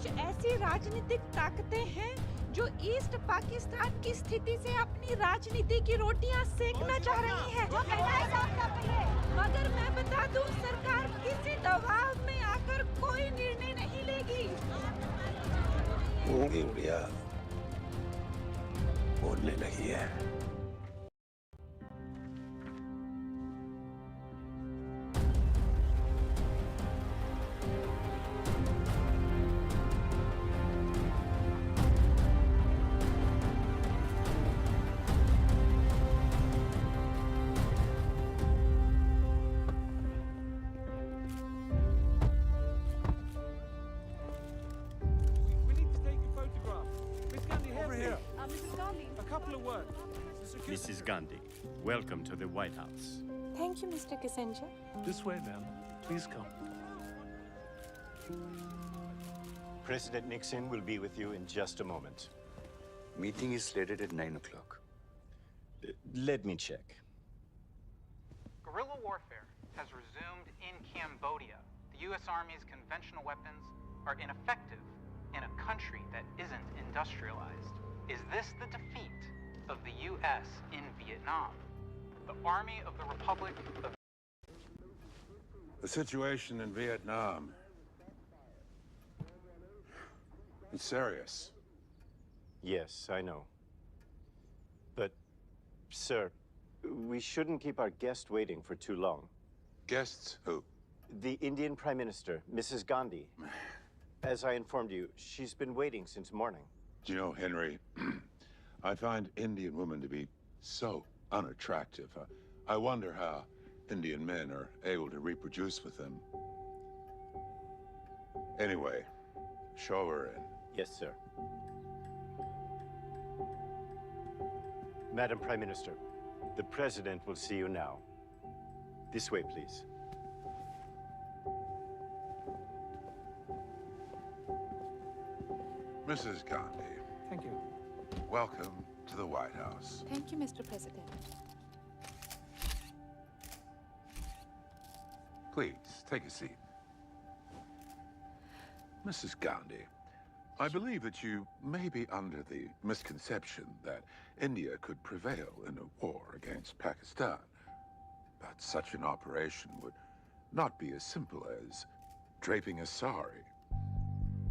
कुछ ऐसी राजनीतिक ताकतें हैं जो ईस्ट पाकिस्तान की स्थिति से अपनी राजनीति की रोटियां सेकना चाह रही है। मगर मैं बता दूं, सरकार किसी दबाव में आकर कोई निर्णय नहीं लेगी। उंगली उड़िया बोलने लगी है। Mrs. Gandhi, welcome to the White House. Thank you, Mr. Kissinger. This way, ma'am. Please come. President Nixon will be with you in just a moment. Meeting is slated at 9 o'clock. Let me check. Guerrilla warfare has resumed in Cambodia. The U.S. Army's conventional weapons are ineffective in a country that isn't industrialized. Is this the defeat of the U.S. in Vietnam? The Army of the Republic of... The situation in Vietnam is serious. Yes, I know. But, sir, we shouldn't keep our guest waiting for too long. Guests who? The Indian Prime Minister, Mrs. Gandhi. As I informed you, she's been waiting since morning. Do you know, Henry, I find Indian women to be so unattractive. I wonder how Indian men are able to reproduce with them. Anyway, show her in. Yes, sir. Madam Prime Minister, the President will see you now. This way, please. Mrs. Gandhi, Thank you. welcome to the White House. Thank you, Mr. President. Please, take a seat. Mrs. Gandhi, I believe that you may be under the misconception that India could prevail in a war against Pakistan. But such an operation would not be as simple as draping a sari.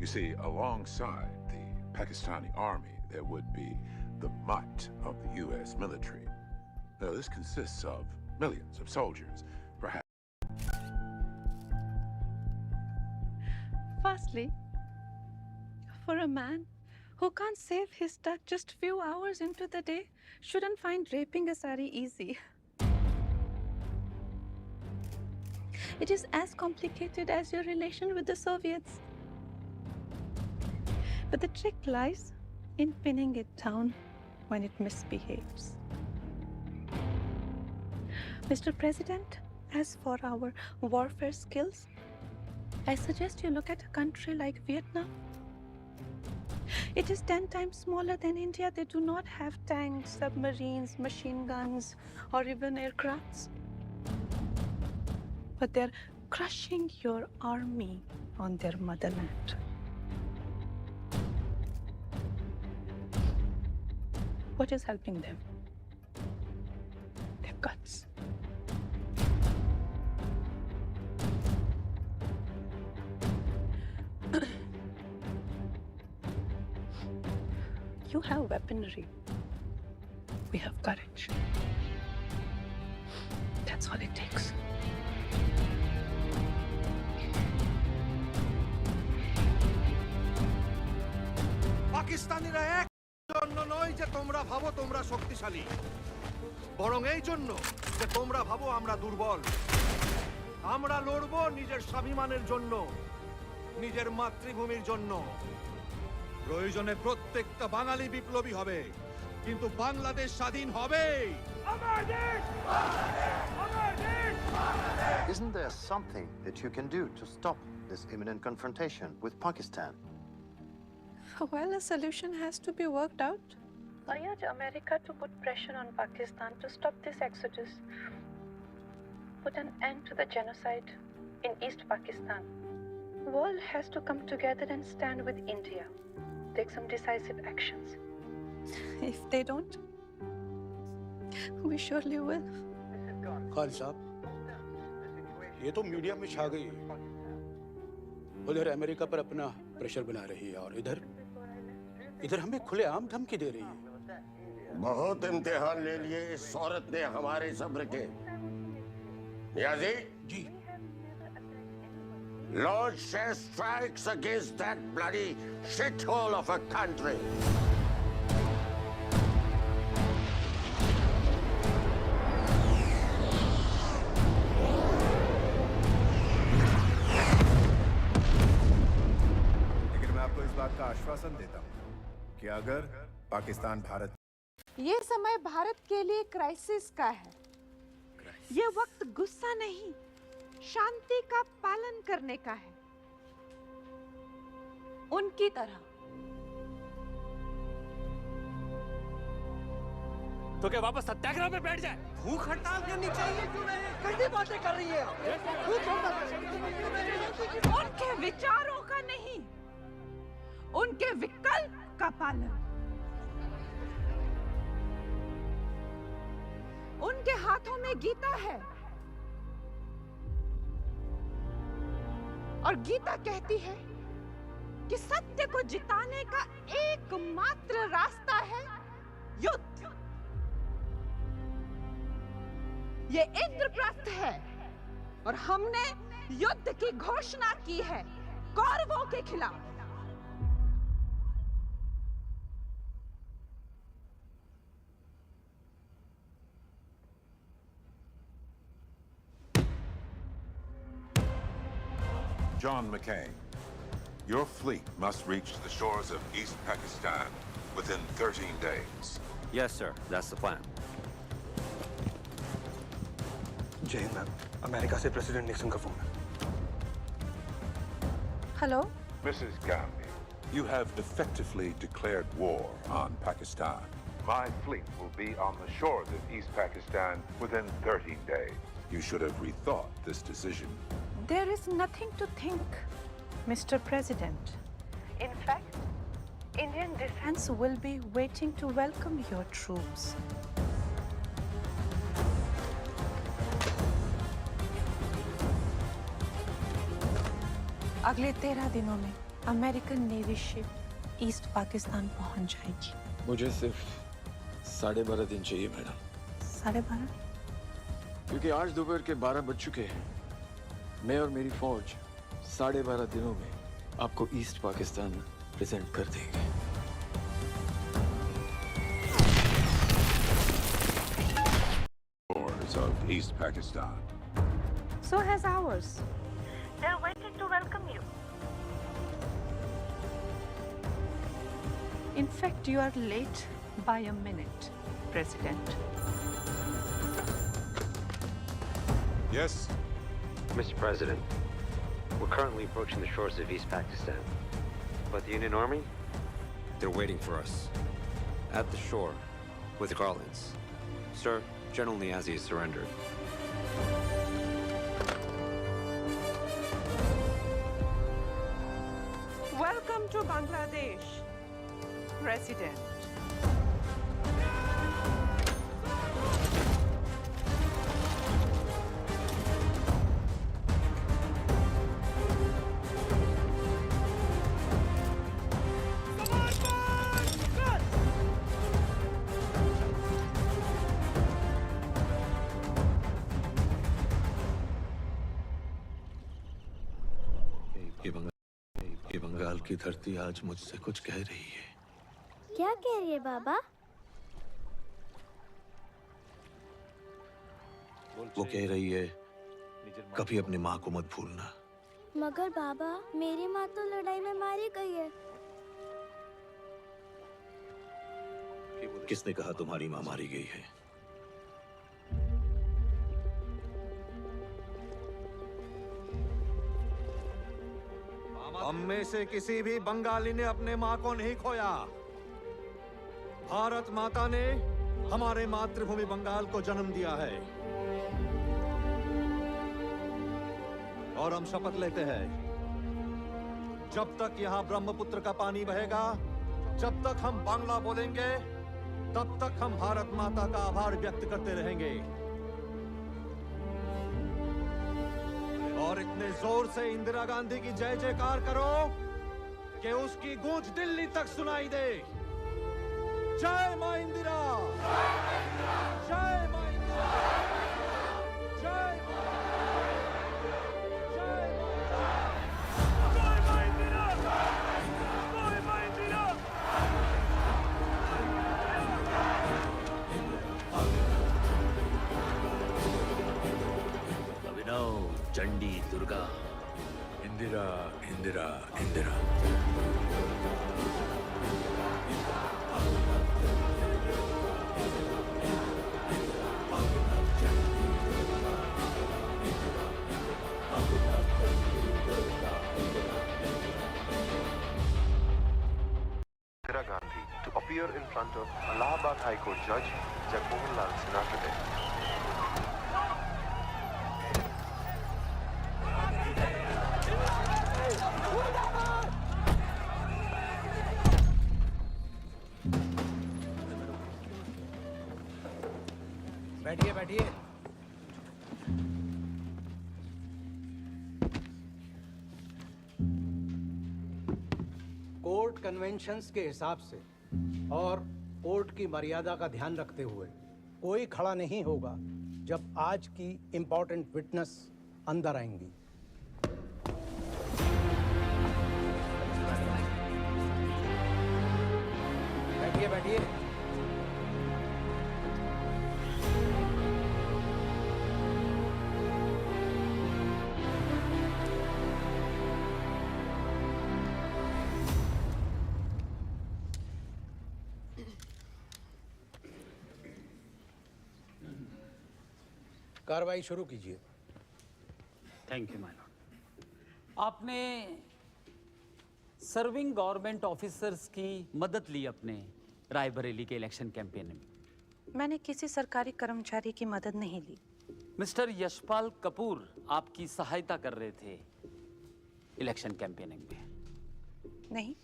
You see, alongside the Pakistani army, there would be the might of the U.S. military. Now, this consists of millions of soldiers, perhaps. Firstly, for a man who can't save his duck just few hours into the day, shouldn't find draping a sari easy. It is as complicated as your relation with the Soviets. But the trick lies in pinning it down when it misbehaves. Mr. President, as for our warfare skills, I suggest you look at a country like Vietnam. It is 10 times smaller than India. They do not have tanks, submarines, machine guns, or even aircrafts. But they're crushing your army on their motherland. What is helping them? Their guts. You have weaponry. We have courage. That's all it takes. পাকিস্তানিরা এক জন্য নয় যে তোমরা ভাবো তোমরা শক্তিশালী, বরং এই জন্য যে তোমরা ভাবো আমরা দুর্বল। আমরা লড়বো নিজের স্বাভিমানের জন্য, নিজের মাতৃভূমির জন্য। প্রয়োজনে প্রত্যেকটা বাঙালি বিপ্লবী হবে, কিন্তু বাংলাদেশ স্বাধীন হবেই। আমার দেশ, বাংলাদেশ, আমার দেশ, Bangladesh. Isn't there something that you can do to stop this imminent confrontation with Pakistan? Well, a solution has to be worked out. I urge America to put pressure on Pakistan to stop this exodus. Put an end to the genocide in East Pakistan. World has to come together and stand with India. Take some decisive actions. If they don't, we surely will. Khalid साहब, ये तो media में छा गई है। उधर America पर अपना प्रेशर बना रही है और इधर हमें खुलेआम धमकी दे रही है। बहुत इम्तिहान ले लिए इस औरत ने हमारे सब्र के। नियाजी जी, launch air strikes against that bloody shithole of a country. लेकिन मैं आपको इस बात का आश्वासन देता हूँ कि अगर पाकिस्तान भारत ये समय भारत के लिए क्राइसिस का है। ये वक्त गुस्सा नहीं, शांति का पालन करने का है। उनकी तरह। तो क्या वापस सत्याग्रह में बैठ जाए? भूख हड़ताल करनी चाहिए क्यों नहीं? कैसी बातें कर रही है? उनके विचारों का नहीं, उनके विकल्प का पालन। उनके हाथों में गीता है और गीता कहती है कि सत्य को जिताने का एकमात्र रास्ता है युद्ध। ये इंद्रप्रस्थ है और हमने युद्ध की घोषणा की है कौरवों के खिलाफ। John McCain, your fleet must reach the shores of East Pakistan within 13 days. Yes, sir. That's the plan. जय हिंद मैम, अमेरिका से प्रेसिडेंट निक्सन का फोन है। Hello? Mrs. Gandhi, you have effectively declared war on Pakistan. My fleet will be on the shores of East Pakistan within 13 days. You should have rethought this decision. There is nothing to think, Mr. President. In fact, Indian defense will be waiting to welcome your troops. अगले 13 दिनों में American navy ship east Pakistan पहुंच जाएगी। मुझे सिर्फ 12.5 दिन चाहिए madam. 12.5? क्योंकि आज दोपहर के 12 बज चुके हैं। मैं और मेरी फौज 12.5 दिनों में आपको ईस्ट पाकिस्तान प्रेजेंट कर देंगे। Shores of East Pakistan. So has ours. They're waiting to welcome you. In fact, you are late by a minute, President. Yes? Mr. President, we're currently approaching the shores of East Pakistan. But the Union Army, they're waiting for us. At the shore, with Garlands. Sir, General Niazi has surrendered. Welcome to Bangladesh, President. ये बंगाल की धरती आज मुझसे कुछ कह रही है। क्या कह रही है बाबा? वो कह रही है कभी अपनी माँ को मत भूलना। मगर बाबा, मेरी माँ तो लड़ाई में मारी गई है। किसने कहा तुम्हारी माँ मारी गई है? हम में से किसी भी बंगाली ने अपने माँ को नहीं खोया। भारत माता ने हमारे मातृभूमि बंगाल को जन्म दिया है और हम शपथ लेते हैं जब तक यहाँ ब्रह्मपुत्र का पानी बहेगा, जब तक हम बांग्ला बोलेंगे, तब तक हम भारत माता का आभार व्यक्त करते रहेंगे। और इतने जोर से इंदिरा गांधी की जय जयकार करो कि उसकी गूंज दिल्ली तक सुनाई दे। जय मां इंदिरा, जय मां इंदिरा, जय अभिनव, Chandi, Durga, Indira Indira Indira. Indira Gandhi to appear in front of Allahabad High Court Judge Jagmohan Lal Sinha today. बैठिए बैठिए। कोर्ट कन्वेंशंस के हिसाब से और कोर्ट की मर्यादा का ध्यान रखते हुए कोई खड़ा नहीं होगा जब आज की इंपॉर्टेंट विटनेस अंदर आएंगी। बैठिए बैठिए। कार्रवाई शुरू कीजिए। Thank you my Lord. आपने सर्विंग गवर्नमेंट ऑफिसर्स की मदद ली अपने रायबरेली के इलेक्शन कैंपेन में। मैंने किसी सरकारी कर्मचारी की मदद नहीं ली। मिस्टर यशपाल कपूर आपकी सहायता कर रहे थे इलेक्शन कैंपेनिंग में। नहीं,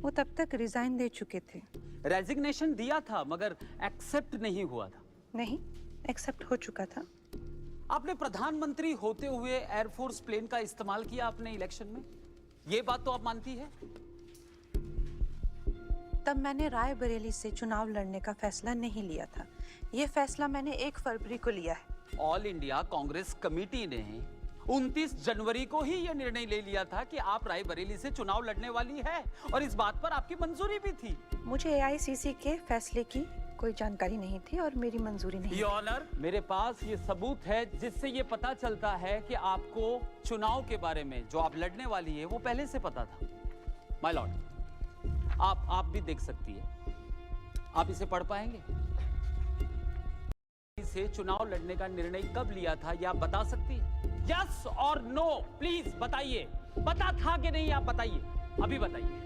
वो तब तक रिजाइन दे चुके थे। रेजिग्नेशन दिया था मगर एक्सेप्ट नहीं हुआ था। नहीं, एक्सेप्ट हो चुका था। आपने प्रधानमंत्री होते हुए एयरफोर्स प्लेन का इस्तेमाल किया अपने इलेक्शन में, ये बात तो आप मानती है? तब मैंने रायबरेली से चुनाव लड़ने का फैसला नहीं लिया था। ये फैसला मैंने 1 फरवरी को लिया है। ऑल इंडिया कांग्रेस कमेटी ने 29 जनवरी को ही यह निर्णय ले लिया था कि आप रायबरेली से चुनाव लड़ने वाली है और इस बात पर आपकी मंजूरी भी थी। मुझे AICC के फैसले की कोई जानकारी नहीं थी और मेरी मंजूरी नहीं। योर ऑनर, मेरे पास ये सबूत है जिससे ये पता चलता है कि आपको चुनाव के बारे में जो आप लड़ने वाली है वो पहले से पता था। माय लॉर्ड, आप भी देख सकती है। आप इसे पढ़ पाएंगे? इसे चुनाव लड़ने का निर्णय कब लिया था ये आप बता सकती है? यस और नो प्लीज बताइए। पता था कि नहीं आप बताइए, अभी बताइए।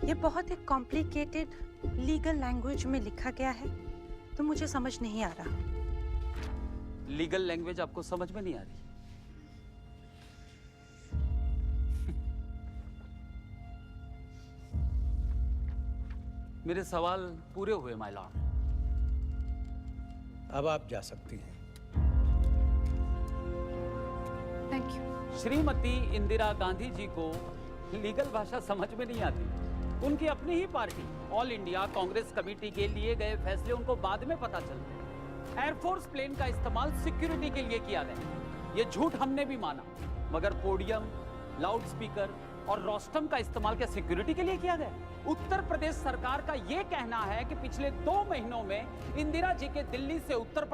ये बहुत ही कॉम्प्लिकेटेड लीगल लैंग्वेज में लिखा गया है तो मुझे समझ नहीं आ रहा। लीगल लैंग्वेज आपको समझ में नहीं आ रही? मेरे सवाल पूरे हुए माय लॉर्ड। अब आप जा सकती हैं। Thank you. श्रीमती इंदिरा गांधी जी को लीगल भाषा समझ में नहीं आती। उनकी अपनी ही party All India Congress Committee के लिए गए फैसले उनको बाद में पता चलते। एयरफोर्स प्लेन का इस्तेमाल सिक्योरिटी के लिए किया गया, ये झूठ हमने भी माना, मगर पोडियम, लाउड स्पीकर और रोस्टम का इस्तेमाल क्या सिक्योरिटी के लिए किया गया? उत्तर प्रदेश सरकार का यह कहना है कि पिछले 2 महीनों में इंदिरा जी के दिल्ली से उत्तर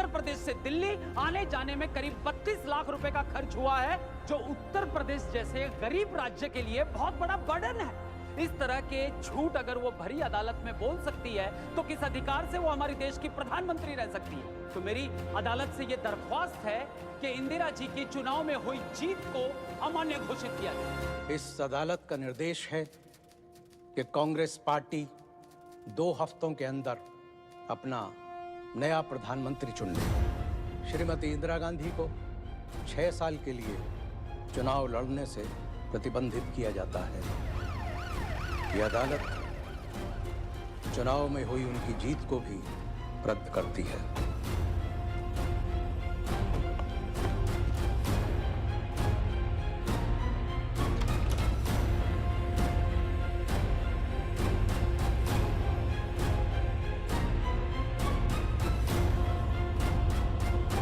प्रदेश से दिल्ली आने जाने में करीब 32 लाख रुपए का खर्च हुआ है, जो उत्तर प्रदेश जैसे गरीब राज्य के लिए बहुत बड़ा बर्डन है। इस तरह के झूठ अगर वो भरी अदालत में बोल सकती है तो किस अधिकार से वो हमारी देश की प्रधानमंत्री रह सकती है? तो मेरी अदालत से ये दरख्वास्त है कि इंदिरा जी की चुनाव में हुई जीत को अमान्य घोषित किया जाए। इस अदालत का निर्देश है कि कांग्रेस पार्टी 2 हफ्तों के अंदर अपना नया प्रधानमंत्री चुन ले। श्रीमती इंदिरा गांधी को 6 साल के लिए चुनाव लड़ने से प्रतिबंधित किया जाता है। ये अदालत चुनाव में हुई उनकी जीत को भी रद्द करती है।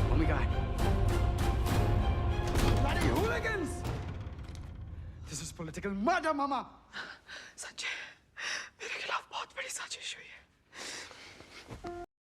Oh my God. Bloody hooligans! This is political murder, Mama!